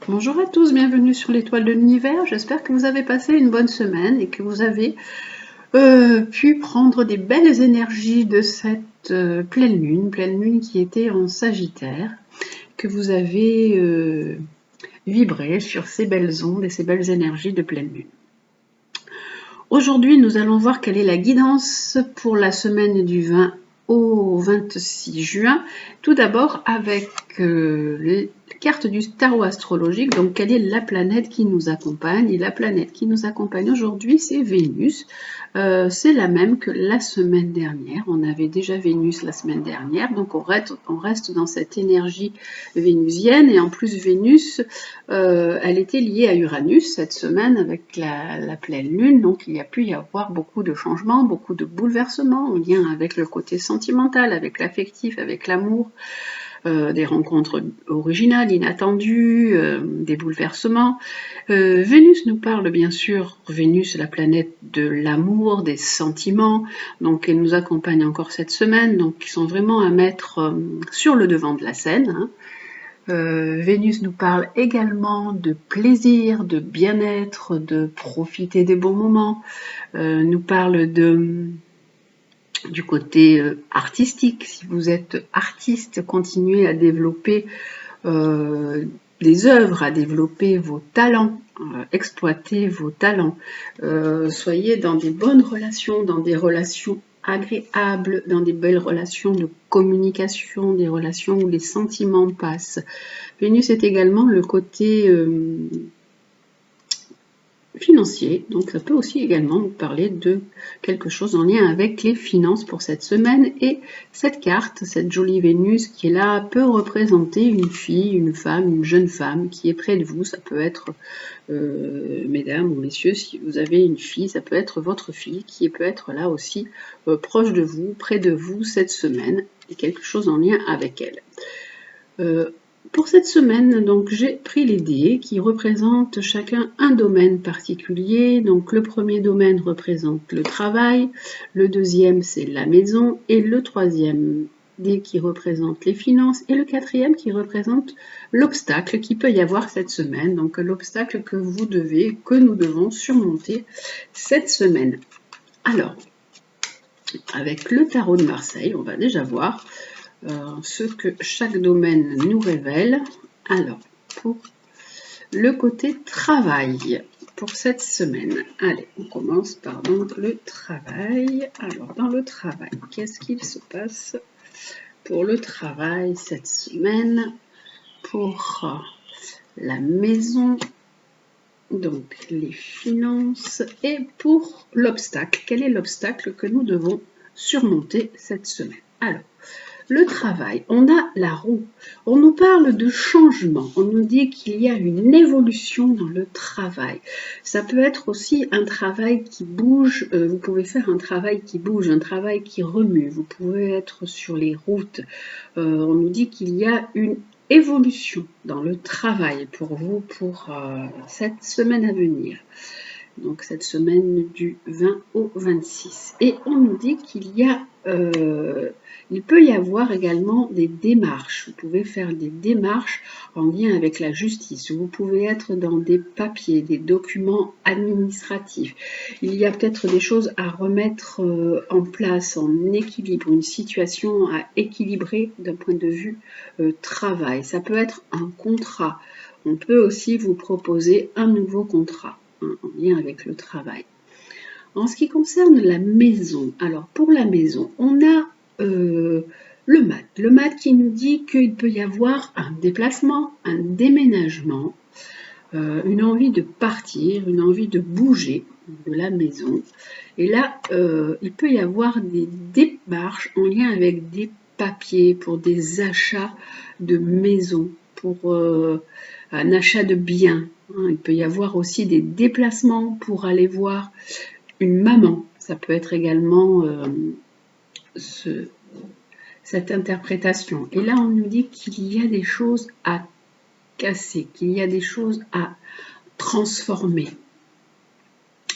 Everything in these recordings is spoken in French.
Bonjour à tous, bienvenue sur l'étoile de l'univers. J'espère que vous avez passé une bonne semaine et que vous avez pu prendre des belles énergies de cette pleine lune qui était en Sagittaire, que vous avez vibré sur ces belles ondes et ces belles énergies de pleine lune. Aujourd'hui, nous allons voir quelle est la guidance pour la semaine du 20 au 26 juin. Tout d'abord avec les cartes du tarot astrologique. Donc, quelle est la planète qui nous accompagne? Et la planète qui nous accompagne aujourd'hui, c'est Vénus. C'est la même que la semaine dernière. On avait déjà Vénus la semaine dernière. Donc, on reste dans cette énergie vénusienne. Et en plus, Vénus, elle était liée à Uranus cette semaine avec la pleine lune. Donc, il y a pu y avoir beaucoup de changements, beaucoup de bouleversements en lien avec le côté sentimental, avec l'affectif, avec l'amour, des rencontres originales, inattendues, des bouleversements. Vénus nous parle bien sûr, Vénus, la planète de l'amour, des sentiments, donc elle nous accompagne encore cette semaine, donc ils sont vraiment à mettre sur le devant de la scène. Hein. Vénus nous parle également de plaisir, de bien-être, de profiter des bons moments, nous parle du côté artistique. Si vous êtes artiste, continuez à développer des œuvres, à développer vos talents, exploiter vos talents. Soyez dans des bonnes relations, dans des relations agréables, dans des belles relations de communication, des relations où les sentiments passent. Vénus est également le côté financier, donc ça peut aussi également nous parler de quelque chose en lien avec les finances pour cette semaine. Et cette carte, cette jolie Vénus qui est là, peut représenter une fille, une femme, une jeune femme qui est près de vous. Ça peut être, mesdames ou messieurs, si vous avez une fille, ça peut être votre fille qui peut être là aussi proche de vous, près de vous cette semaine, et quelque chose en lien avec elle. Pour cette semaine, donc, j'ai pris les dés qui représentent chacun un domaine particulier. Donc, le premier domaine représente le travail, le deuxième, c'est la maison, et le troisième dé qui représente les finances, et le quatrième qui représente l'obstacle qu'il peut y avoir cette semaine. Donc, l'obstacle que nous devons surmonter cette semaine. Alors, avec le tarot de Marseille, on va déjà voir ce que chaque domaine nous révèle. Alors, pour le côté travail, pour cette semaine, allez, on commence par le travail. Alors, dans le travail, qu'est-ce qu'il se passe pour le travail cette semaine? Pour la maison, donc les finances, et pour l'obstacle, quel est l'obstacle que nous devons surmonter cette semaine? Alors, le travail, on a la roue, on nous parle de changement, on nous dit qu'il y a une évolution dans le travail. Ça peut être aussi un travail qui bouge, vous pouvez faire un travail qui bouge, un travail qui remue, vous pouvez être sur les routes. On nous dit qu'il y a une évolution dans le travail pour vous, pour cette semaine à venir. Donc cette semaine du 20 au 26. Et on nous dit qu'il y a, il peut y avoir également des démarches. Vous pouvez faire des démarches en lien avec la justice. Vous pouvez être dans des papiers, des documents administratifs. Il y a peut-être des choses à remettre en place, en équilibre, une situation à équilibrer d'un point de vue travail. Ça peut être un contrat. On peut aussi vous proposer un nouveau contrat en lien avec le travail. En ce qui concerne la maison, alors pour la maison, on a le mat qui nous dit qu'il peut y avoir un déplacement, un déménagement, une envie de partir, une envie de bouger de la maison. Et là, il peut y avoir des démarches en lien avec des papiers pour des achats de maison, pour un achat de biens. Il peut y avoir aussi des déplacements pour aller voir une maman. Ça peut être également cette interprétation. Et là, on nous dit qu'il y a des choses à casser, qu'il y a des choses à transformer.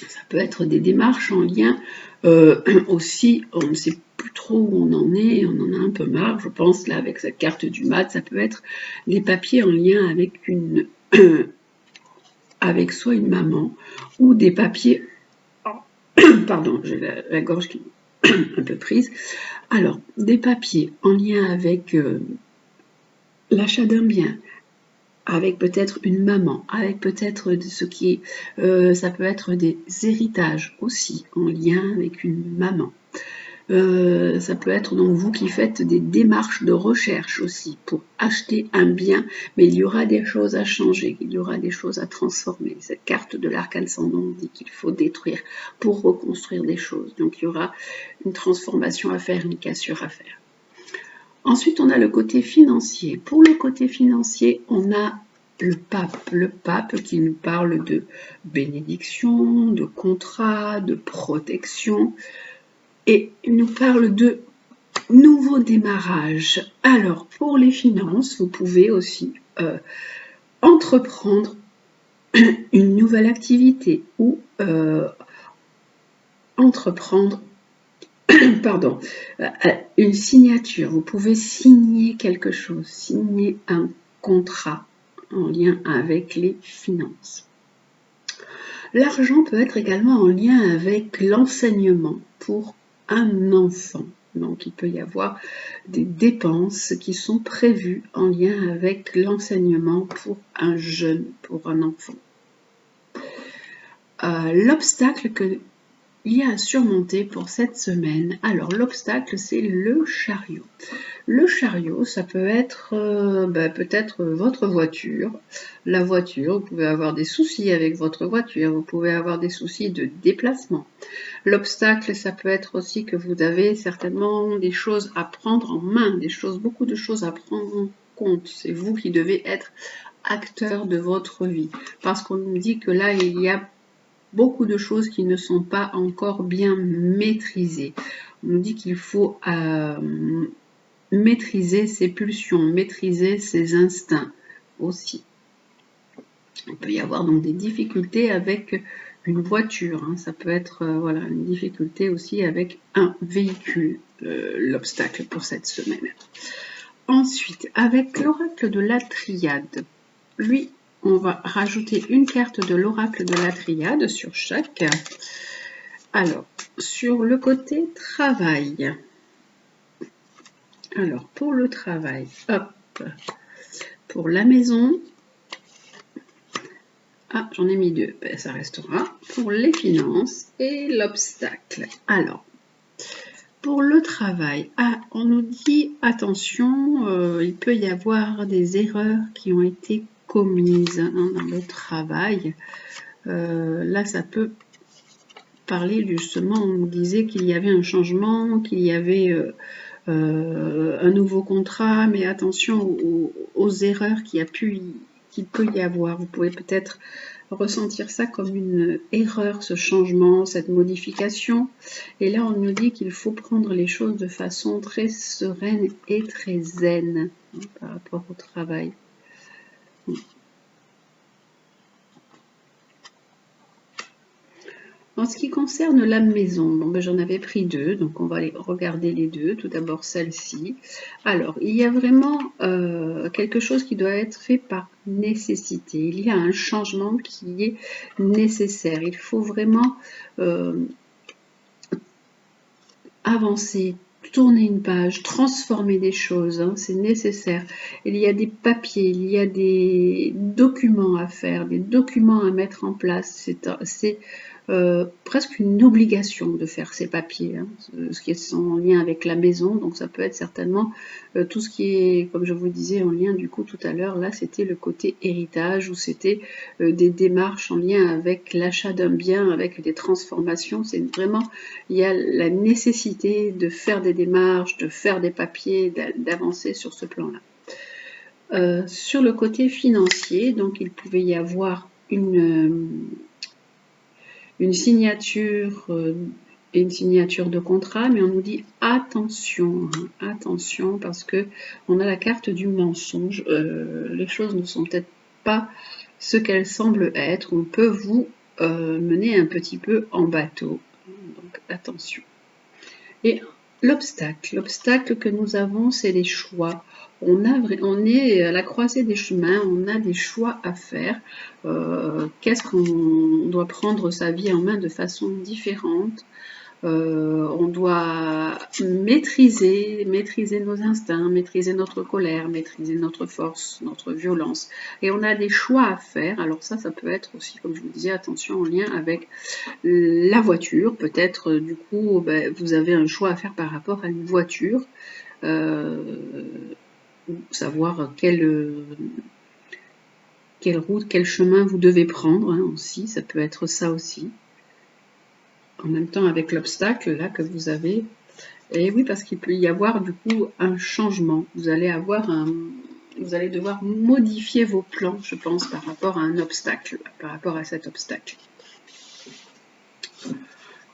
Ça peut être des démarches en lien aussi, on ne sait plus trop où on en est, on en a un peu marre, je pense, là, avec cette carte du mat, ça peut être des papiers en lien avec une avec soit une maman ou des papiers. Pardon, j'ai la gorge qui est un peu prise. Alors, des papiers en lien avec l'achat d'un bien, avec peut-être une maman, avec peut-être ce qui est, ça peut être des héritages aussi en lien avec une maman. Ça peut être donc vous qui faites des démarches de recherche aussi pour acheter un bien, mais il y aura des choses à changer, il y aura des choses à transformer. Cette carte de l'arcane sans nom dit qu'il faut détruire pour reconstruire des choses. Donc il y aura une transformation à faire, une cassure à faire. Ensuite, on a le côté financier. Pour le côté financier, on a le pape qui nous parle de bénédiction, de contrat, de protection, et il nous parle de nouveau démarrage. Alors, pour les finances, vous pouvez aussi entreprendre une nouvelle activité ou entreprendre pardon, une signature. Vous pouvez signer quelque chose, signer un contrat en lien avec les finances. L'argent peut être également en lien avec l'enseignement pour un enfant. Donc il peut y avoir des dépenses qui sont prévues en lien avec l'enseignement pour un jeune, pour un enfant. L'obstacle qu'il y a à surmonter pour cette semaine. Alors l'obstacle, c'est le chariot. Le chariot, ça peut être peut-être votre voiture. La voiture, vous pouvez avoir des soucis avec votre voiture, vous pouvez avoir des soucis de déplacement. L'obstacle, ça peut être aussi que vous avez certainement des choses à prendre en main, beaucoup de choses à prendre en compte. C'est vous qui devez être acteur de votre vie. Parce qu'on nous dit que là, il y a beaucoup de choses qui ne sont pas encore bien maîtrisées. On nous dit qu'il faut maîtriser ses pulsions, maîtriser ses instincts aussi. Il peut y avoir donc des difficultés avec une voiture, hein. Ça peut être voilà, une difficulté aussi avec un véhicule, l'obstacle pour cette semaine. Ensuite, avec l'oracle de la triade, lui, on va rajouter une carte de l'oracle de la triade sur chaque. Alors, sur le côté travail. Alors, pour le travail, hop, pour la maison, ah, j'en ai mis deux, ben, ça restera. Pour les finances et l'obstacle. Alors, pour le travail, ah, on nous dit, attention, il peut y avoir des erreurs qui ont été commises hein, dans le travail. Là, ça peut parler justement, on nous disait qu'il y avait un changement, qu'il y avait un nouveau contrat, mais attention aux erreurs qu'il peut y avoir. Vous pouvez peut-être ressentir ça comme une erreur, ce changement, cette modification. Et là, on nous dit qu'il faut prendre les choses de façon très sereine et très zen hein, par rapport au travail. En ce qui concerne la maison, bon, ben, j'en avais pris deux, donc on va aller regarder les deux. Tout d'abord celle-ci. Alors, il y a vraiment quelque chose qui doit être fait par nécessité. Il y a un changement qui est nécessaire. Il faut vraiment avancer, tourner une page, transformer des choses, hein, c'est nécessaire. Il y a des papiers, il y a des documents à faire, des documents à mettre en place. C'est presque une obligation de faire ces papiers, hein, ce qui est en lien avec la maison, donc ça peut être certainement tout ce qui est, comme je vous disais, en lien du coup tout à l'heure, là c'était le côté héritage, ou c'était des démarches en lien avec l'achat d'un bien, avec des transformations, c'est vraiment, il y a la nécessité de faire des démarches, de faire des papiers, d'avancer sur ce plan-là. Sur le côté financier, donc il pouvait y avoir une signature et une signature de contrat, mais on nous dit attention, hein, attention, parce que on a la carte du mensonge. Les choses ne sont peut-être pas ce qu'elles semblent être. On peut vous mener un petit peu en bateau. Donc attention. Et l'obstacle que nous avons, c'est les choix. on est à la croisée des chemins, on a des choix à faire. Qu'est-ce qu'on doit prendre sa vie en main de façon différente? On doit maîtriser nos instincts, maîtriser notre colère, maîtriser notre force, notre violence. Et on a des choix à faire. Alors ça peut être aussi, comme je vous disais, attention en lien avec la voiture. Peut-être, du coup, vous avez un choix à faire par rapport à une voiture. Savoir quelle route, quel chemin vous devez prendre hein, aussi. Ça peut être ça aussi. En même temps avec l'obstacle là que vous avez. Et oui, parce qu'il peut y avoir du coup un changement. Vous allez devoir modifier vos plans, je pense, par rapport à un obstacle, par rapport à cet obstacle.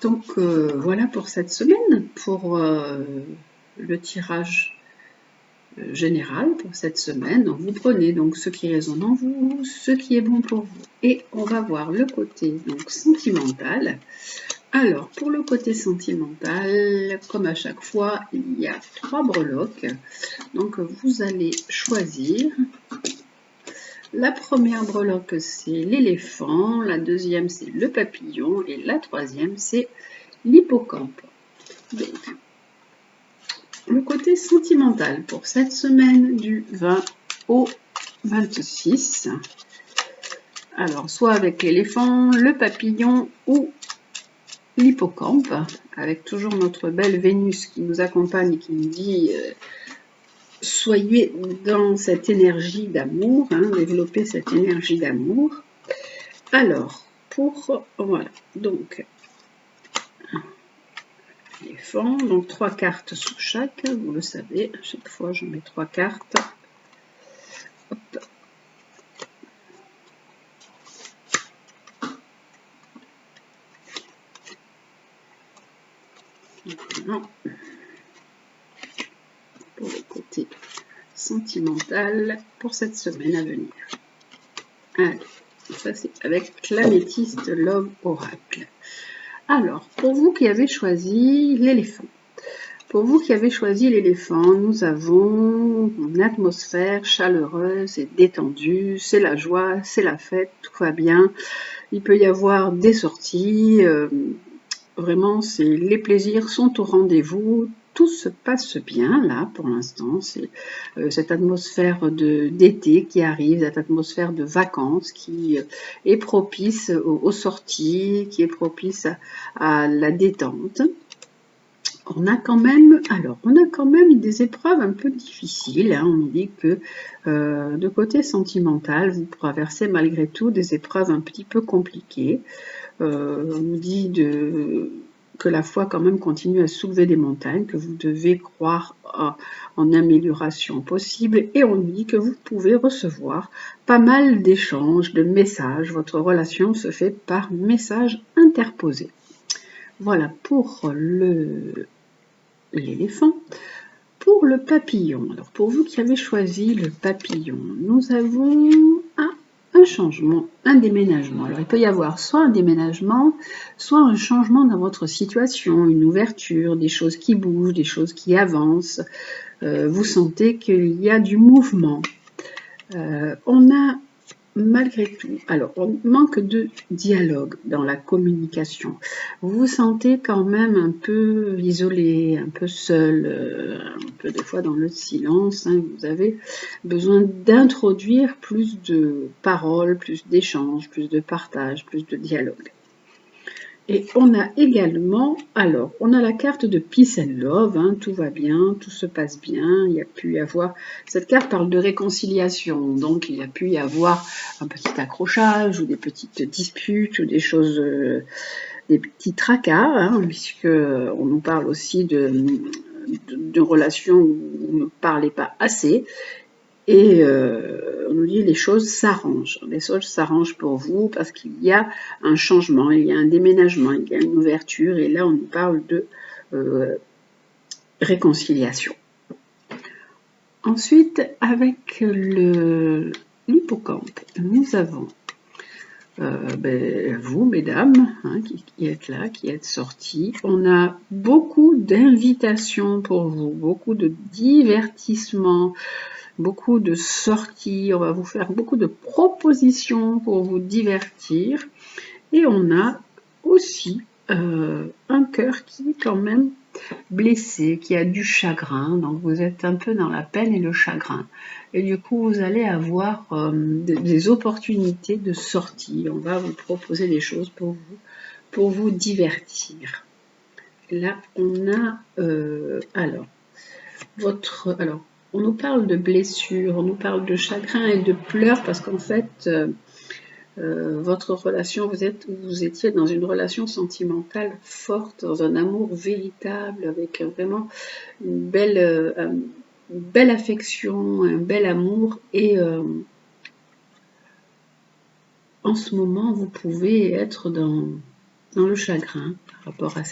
Donc voilà pour cette semaine, pour le tirage général pour cette semaine. Donc vous prenez donc ce qui résonne en vous, ce qui est bon pour vous. Et on va voir le côté donc sentimental. Alors, pour le côté sentimental, comme à chaque fois, il y a 3 breloques. Donc, vous allez choisir. La première breloque, c'est l'éléphant. La deuxième, c'est le papillon. Et la troisième, c'est l'hippocampe. Donc, le côté sentimental pour cette semaine du 20 au 26. Alors, soit avec l'éléphant, le papillon ou l'hippocampe, avec toujours notre belle Vénus qui nous accompagne et qui nous dit soyez dans cette énergie d'amour, hein, développez cette énergie d'amour. Alors, voilà, donc, éléphant, donc 3 cartes sous chaque, vous le savez, à chaque fois je mets 3 cartes. Hop. Maintenant, pour le côté sentimental pour cette semaine à venir. Allez, ça c'est avec l'améthyste Love Oracle. Alors, pour vous qui avez choisi l'éléphant, nous avons une atmosphère chaleureuse et détendue, c'est la joie, c'est la fête, tout va bien. Il peut y avoir des sorties, vraiment, les plaisirs sont au rendez-vous, tout se passe bien là pour l'instant. C'est cette atmosphère d'été qui arrive, cette atmosphère de vacances qui est propice aux sorties, qui est propice à la détente. On a quand même des épreuves un peu difficiles. Hein. On nous dit que de côté sentimental, vous traversez malgré tout des épreuves un petit peu compliquées. On nous dit que la foi quand même continue à soulever des montagnes, que vous devez croire en amélioration possible, et on nous dit que vous pouvez recevoir pas mal d'échanges, de messages. Votre relation se fait par message interposé. Voilà pour l'éléphant. Pour le papillon, alors pour vous qui avez choisi le papillon, nous avons un changement, un déménagement. Alors il peut y avoir soit un déménagement, soit un changement dans votre situation, une ouverture, des choses qui bougent, des choses qui avancent. Vous sentez qu'il y a du mouvement. On a malgré tout, alors on manque de dialogue dans la communication. Vous vous sentez quand même un peu isolé, un peu seul, un peu des fois dans le silence. Hein. Vous avez besoin d'introduire plus de paroles, plus d'échanges, plus de partage, plus de dialogue. Et on a également, alors, on a la carte de Peace and Love, hein, tout va bien, tout se passe bien, il y a pu y avoir, cette carte parle de réconciliation, donc il y a pu y avoir un petit accrochage ou des petites disputes ou des choses, des petits tracas, hein, puisque on nous parle aussi de relations où on ne parlait pas assez. Et on nous dit les choses s'arrangent. Les choses s'arrangent pour vous parce qu'il y a un changement, il y a un déménagement, il y a une ouverture. Et là, on nous parle de réconciliation. Ensuite, avec l'hippocampe, nous avons vous, mesdames, hein, qui êtes là, qui êtes sorties. On a beaucoup d'invitations pour vous, beaucoup de divertissements, beaucoup de sorties. On va vous faire beaucoup de propositions pour vous divertir. Et on a aussi un cœur qui est quand même blessé, qui a du chagrin, donc vous êtes un peu dans la peine et le chagrin. Et du coup, vous allez avoir des opportunités de sortie. On va vous proposer des choses pour vous divertir. Là, on a alors on nous parle de blessures, on nous parle de chagrin et de pleurs parce qu'en fait, votre relation, vous étiez dans une relation sentimentale forte, dans un amour véritable, avec vraiment une belle affection, un bel amour. Et en ce moment, vous pouvez être dans le chagrin par rapport à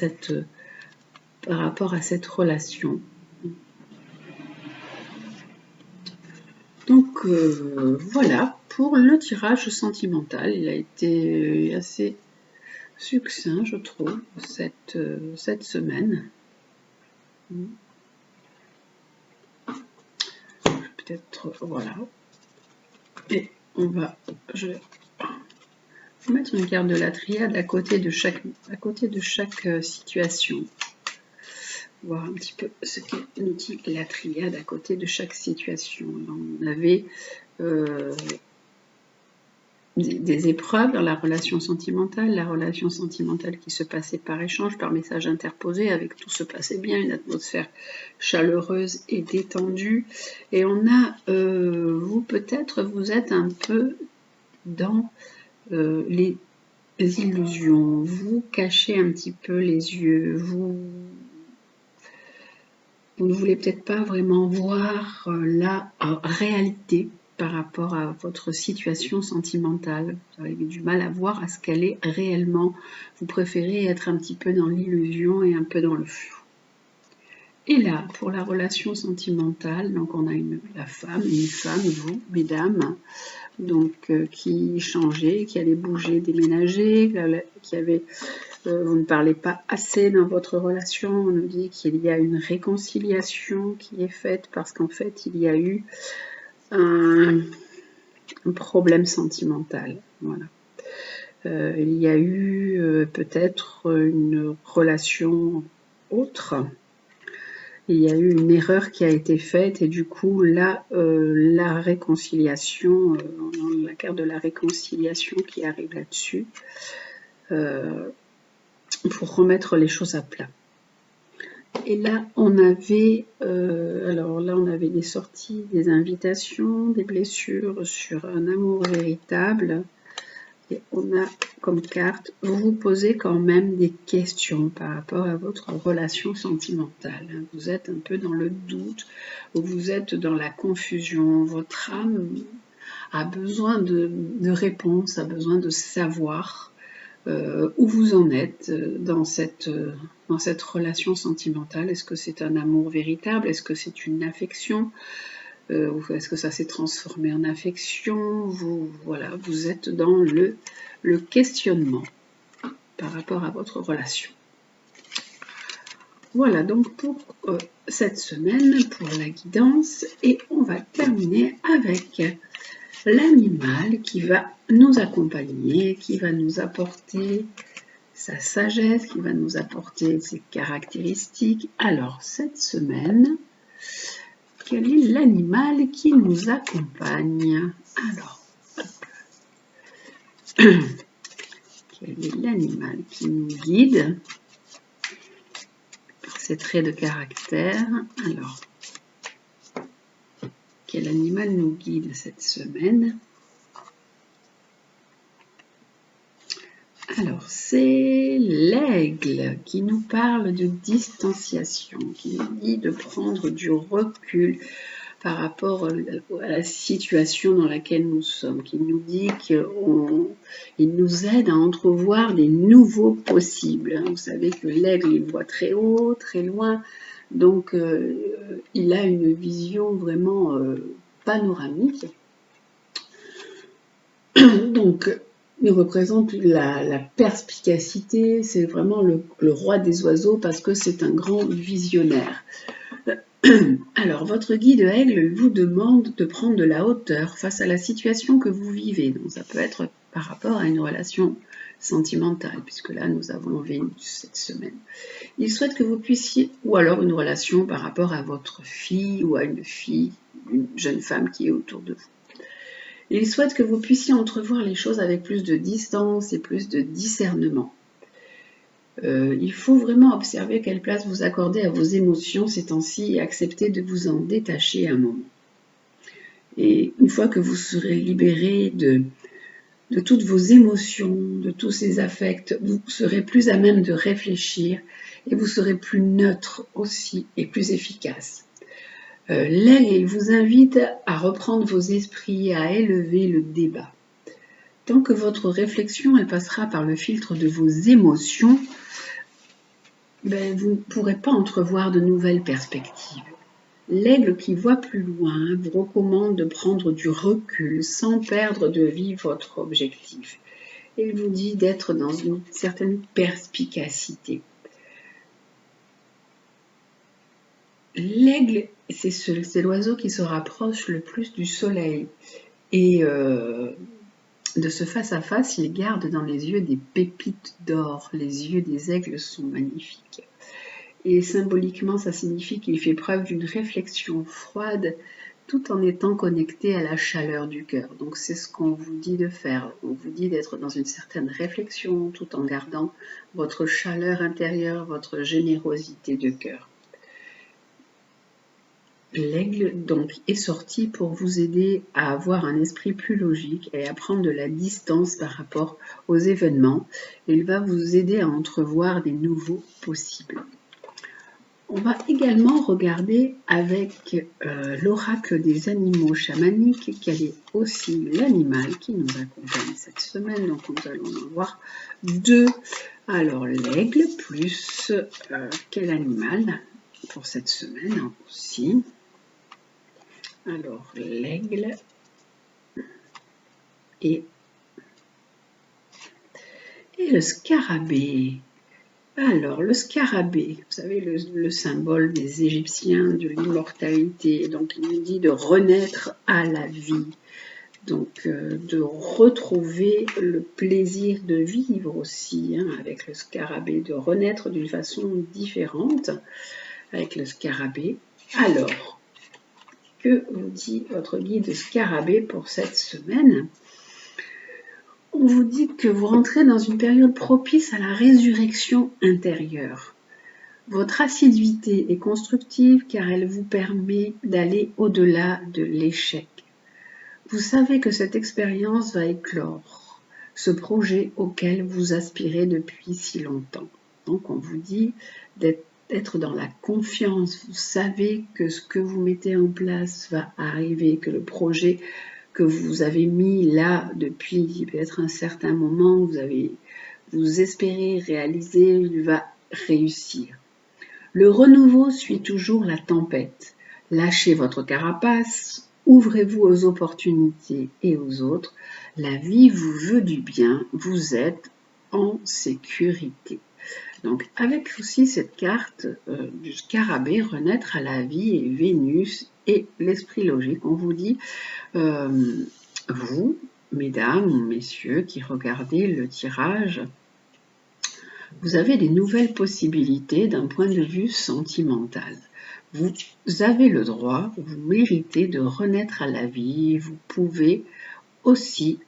cette relation. Donc voilà pour le tirage sentimental. Il a été assez succinct, je trouve, cette semaine. Peut-être, voilà. Et je vais mettre une carte de la triade à côté de chaque situation. Voir un petit peu ce que nous dit la triade à côté de chaque situation. On avait des épreuves dans la relation sentimentale qui se passait par échange, par message interposé, avec tout se passait bien, une atmosphère chaleureuse et détendue. Et on a, vous peut-être, vous êtes un peu dans les illusions, vous cachez un petit peu les yeux, vous ne voulez peut-être pas vraiment voir la réalité par rapport à votre situation sentimentale. Vous avez du mal à voir à ce qu'elle est réellement. Vous préférez être un petit peu dans l'illusion et un peu dans le flou. Et là, pour la relation sentimentale, donc on a une femme, vous, mesdames, donc qui changeait, qui allait bouger, déménager, qui avait... vous ne parlez pas assez dans votre relation. On nous dit qu'il y a une réconciliation qui est faite parce qu'en fait, il y a eu un problème sentimental. Voilà. Il y a eu peut-être une relation autre. Il y a eu une erreur qui a été faite et du coup, là, la réconciliation, on a la carte de la réconciliation qui arrive là-dessus. Pour remettre les choses à plat. Et là, on avait, on avait des sorties, des invitations, des blessures sur un amour véritable. Et on a comme carte, vous vous posez quand même des questions par rapport à votre relation sentimentale. Vous êtes un peu dans le doute, vous êtes dans la confusion. Votre âme a besoin de réponses, a besoin de savoir où vous en êtes dans cette relation sentimentale. Est-ce que c'est un amour véritable? Est-ce que c'est une affection? Est-ce que ça s'est transformé en affection? Voilà, vous êtes dans le questionnement par rapport à votre relation. Voilà donc pour cette semaine, pour la guidance. Et on va terminer avec l'animal qui va nous accompagner, qui va nous apporter sa sagesse, qui va nous apporter ses caractéristiques. Alors, cette semaine, quel est l'animal qui nous accompagne? Alors, quel est l'animal qui nous guide par ses traits de caractère? Alors, quel animal nous guide cette semaine? Alors, c'est l'aigle qui nous parle de distanciation, qui nous dit de prendre du recul par rapport à la situation dans laquelle nous sommes, qui nous dit qu'il nous aide à entrevoir des nouveaux possibles. Vous savez que l'aigle, il voit très haut, très loin, donc il a une vision vraiment panoramique. Donc, Il représente la perspicacité, c'est vraiment le roi des oiseaux parce que c'est un grand visionnaire. Alors, votre guide aigle vous demande de prendre de la hauteur face à la situation que vous vivez. Donc, ça peut être par rapport à une relation sentimentale, puisque là, nous avons Vénus cette semaine. Il souhaite que vous puissiez, ou alors une relation par rapport à votre fille ou à une fille, une jeune femme qui est autour de vous. Il souhaite que vous puissiez entrevoir les choses avec plus de distance et plus de discernement. Il faut vraiment observer quelle place vous accordez à vos émotions ces temps-ci et accepter de vous en détacher un moment. Et une fois que vous serez libéré de toutes vos émotions, de tous ces affects, vous serez plus à même de réfléchir et vous serez plus neutre aussi et plus efficace. L'aigle vous invite à reprendre vos esprits, à élever le débat. Tant que votre réflexion elle passera par le filtre de vos émotions, vous ne pourrez pas entrevoir de nouvelles perspectives. L'aigle qui voit plus loin vous recommande de prendre du recul sans perdre de vue votre objectif. Il vous dit d'être dans une certaine perspicacité. L'aigle, c'est l'oiseau qui se rapproche le plus du soleil. Et de ce face-à-face, il garde dans les yeux des pépites d'or. Les yeux des aigles sont magnifiques. Et symboliquement, ça signifie qu'il fait preuve d'une réflexion froide tout en étant connecté à la chaleur du cœur. Donc c'est ce qu'on vous dit de faire. On vous dit d'être dans une certaine réflexion tout en gardant votre chaleur intérieure, votre générosité de cœur. L'aigle donc est sorti pour vous aider à avoir un esprit plus logique et à prendre de la distance par rapport aux événements. Il va vous aider à entrevoir des nouveaux possibles. On va également regarder avec l'oracle des animaux chamaniques quel est aussi l'animal qui nous accompagne cette semaine. Donc nous allons en voir deux. Alors l'aigle plus quel animal pour cette semaine aussi. Alors, l'aigle et le scarabée. Alors, le scarabée, vous savez, le symbole des Égyptiens de l'immortalité. Donc, il nous dit de renaître à la vie. Donc, de retrouver le plaisir de vivre aussi avec le scarabée, de renaître d'une façon différente avec le scarabée. Alors, que vous dit votre guide scarabée pour cette semaine? On vous dit que vous rentrez dans une période propice à la résurrection intérieure. Votre assiduité est constructive car elle vous permet d'aller au-delà de l'échec. Vous savez que cette expérience va éclore ce projet auquel vous aspirez depuis si longtemps. Donc on vous dit d'être dans la confiance, vous savez que ce que vous mettez en place va arriver, que le projet que vous avez mis là depuis peut-être un certain moment, vous espérez réaliser, il va réussir. Le renouveau suit toujours la tempête. Lâchez votre carapace, ouvrez-vous aux opportunités et aux autres. La vie vous veut du bien, vous êtes en sécurité. Donc avec aussi cette carte du scarabée, renaître à la vie et Vénus et l'esprit logique, on vous dit, vous, mesdames ou messieurs qui regardez le tirage, vous avez des nouvelles possibilités d'un point de vue sentimental. Vous avez le droit, vous méritez de renaître à la vie, vous pouvez aussi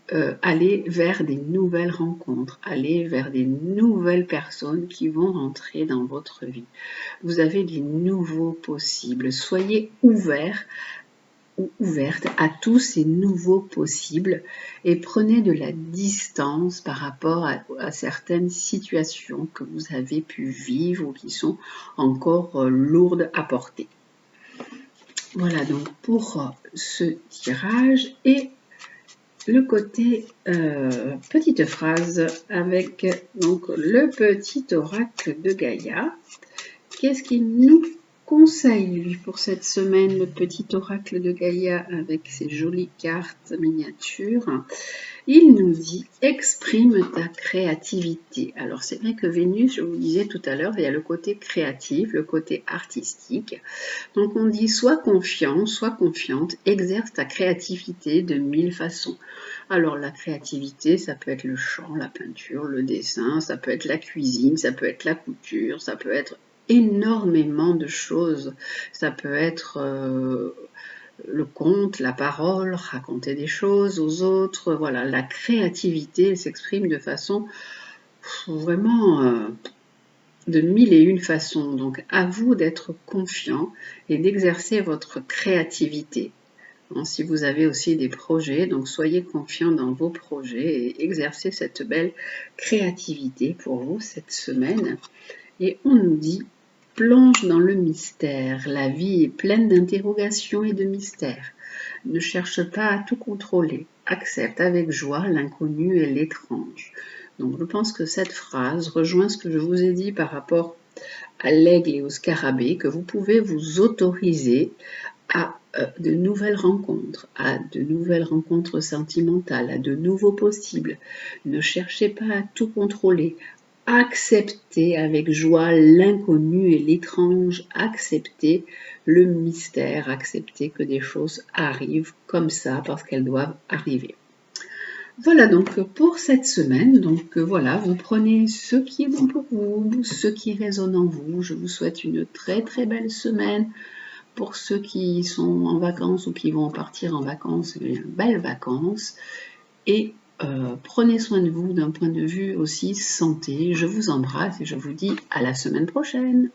aller vers des nouvelles rencontres, aller vers des nouvelles personnes qui vont rentrer dans votre vie. Vous avez des nouveaux possibles. Soyez ouverts ou ouverte à tous ces nouveaux possibles et prenez de la distance par rapport à certaines situations que vous avez pu vivre ou qui sont encore lourdes à porter. Voilà donc pour ce tirage et le côté petite phrase avec donc le petit oracle de Gaïa. Qu'est-ce qu'il nous conseille lui pour cette semaine, le petit oracle de Gaïa avec ses jolies cartes miniatures? Il nous dit « exprime ta créativité ». Alors c'est vrai que Vénus, je vous disais tout à l'heure, il y a le côté créatif, le côté artistique. Donc on dit « sois confiant, sois confiante, exerce ta créativité de 1000 façons ». Alors la créativité, ça peut être le chant, la peinture, le dessin, ça peut être la cuisine, ça peut être la couture, ça peut être énormément de choses. Ça peut être le conte, la parole, raconter des choses aux autres. Voilà, la créativité s'exprime de façon vraiment de 1001 façons. Donc à vous d'être confiant et d'exercer votre créativité. Si vous avez aussi des projets, donc soyez confiants dans vos projets et exercez cette belle créativité pour vous cette semaine. Et on nous dit « plonge dans le mystère, la vie est pleine d'interrogations et de mystères. Ne cherche pas à tout contrôler, accepte avec joie l'inconnu et l'étrange. » Donc je pense que cette phrase rejoint ce que je vous ai dit par rapport à l'aigle et au scarabée, que vous pouvez vous autoriser à de nouvelles rencontres, à de nouvelles rencontres sentimentales, à de nouveaux possibles. Ne cherchez pas à tout contrôler. Acceptez avec joie l'inconnu et l'étrange. Acceptez le mystère. Acceptez que des choses arrivent comme ça parce qu'elles doivent arriver. Voilà donc pour cette semaine. Donc voilà, vous prenez ce qui est bon pour vous, ce qui résonne en vous. Je vous souhaite une très très belle semaine. Pour ceux qui sont en vacances ou qui vont partir en vacances, belles vacances. Et prenez soin de vous d'un point de vue aussi santé. Je vous embrasse et je vous dis à la semaine prochaine.